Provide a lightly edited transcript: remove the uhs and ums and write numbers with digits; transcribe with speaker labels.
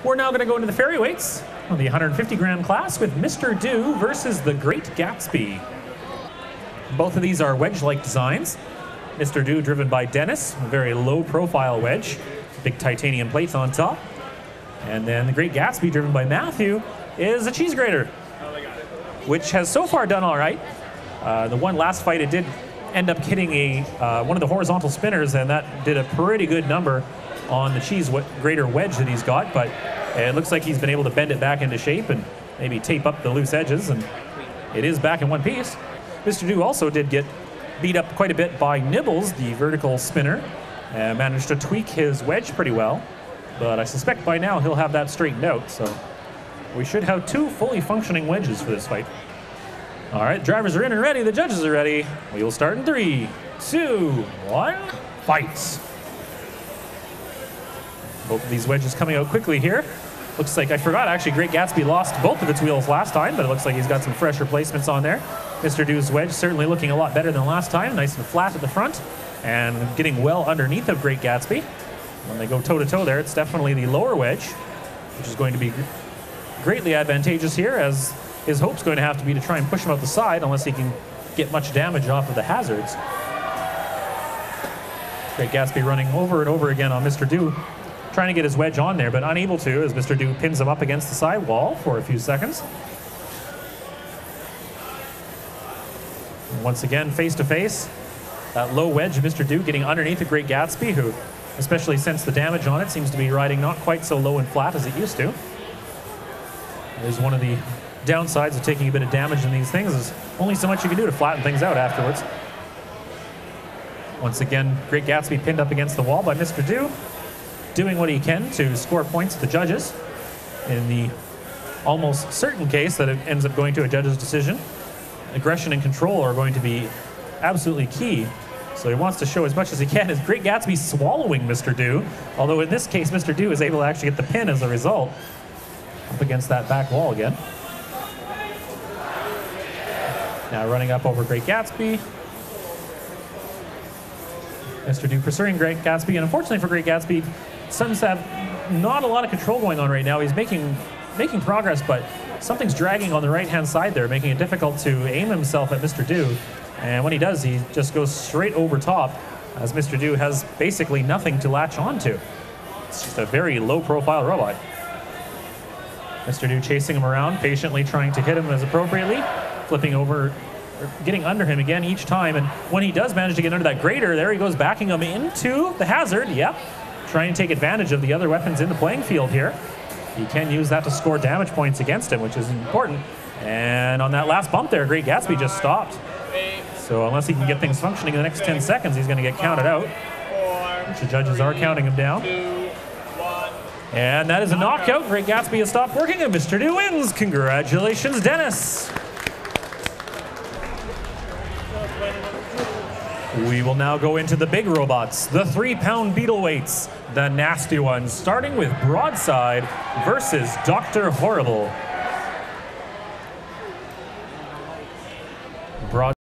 Speaker 1: We're now going to go into the Fairyweights on the 150-gram class with Mr. Do versus the Grate Gatsby. Both of these are wedge-like designs. Mr. Do driven by Dennis, a very low-profile wedge, big titanium plates on top. And then the Grate Gatsby, driven by Matthew, is a cheese grater, which has so far done all right. The one last fight, it did end up hitting one of the horizontal spinners, and that did a pretty good number on the cheese grater wedge that he's got, but it looks like he's been able to bend it back into shape and maybe tape up the loose edges, and it is back in one piece. Mr. Do also did get beat up quite a bit by Nibbles, the vertical spinner, and managed to tweak his wedge pretty well, but I suspect by now he'll have that straightened out, so we should have two fully functioning wedges for this fight. All right, drivers are in and ready, the judges are ready. We will start in 3, 2, 1, fight. Both of these wedges coming out quickly here. Looks like, I forgot actually, Grate Gatsby lost both of its wheels last time, but it looks like he's got some fresh replacements on there. Mr. Do's wedge certainly looking a lot better than last time, nice and flat at the front, and getting well underneath of Grate Gatsby. When they go toe-to-toe there, it's definitely the lower wedge, which is going to be greatly advantageous here, as his hope's going to have to be to try and push him out the side, unless he can get much damage off of the hazards. Grate Gatsby running over and over again on Mr. Do, trying to get his wedge on there, but unable to, as Mr. Do pins him up against the side wall for a few seconds. And once again, face to face, that low wedge of Mr. Do getting underneath the Grate Gatsby, who, especially since the damage on it, seems to be riding not quite so low and flat as it used to. There's one of the downsides of taking a bit of damage in these things, is only so much you can do to flatten things out afterwards. Once again, Grate Gatsby pinned up against the wall by Mr. Do, doing what he can to score points to the judges in the almost certain case that it ends up going to a judge's decision. Aggression and control are going to be absolutely key, so he wants to show as much as he can as Grate Gatsby swallowing Mr. Do, although in this case Mr. Do is able to actually get the pin as a result up against that back wall again. Now running up over Grate Gatsby. Mr. Do pursuing Grate Gatsby, and unfortunately for Grate Gatsby, seems to have not a lot of control going on right now. He's making progress, but something's dragging on the right-hand side there, making it difficult to aim himself at Mr. Do. And when he does, he just goes straight over top, as Mr. Do has basically nothing to latch onto. It's just a very low-profile robot. Mr. Do chasing him around, patiently trying to hit him as appropriately, flipping over, getting under him again each time, and when he does manage to get under that grater, there he goes backing him into the hazard. Yep, trying to take advantage of the other weapons in the playing field here. He can use that to score damage points against him, which is important. And on that last bump there, Grate Gatsby just stopped. So unless he can get things functioning in the next 10 seconds, he's going to get counted out, which the judges are counting him down. And that is a knockout. Grate Gatsby has stopped working, and Mr. Do wins. Congratulations, Dennis. We will now go into the big robots, the 3-pound beetle weights, the nasty ones, starting with Broadside versus Dr. Horrible.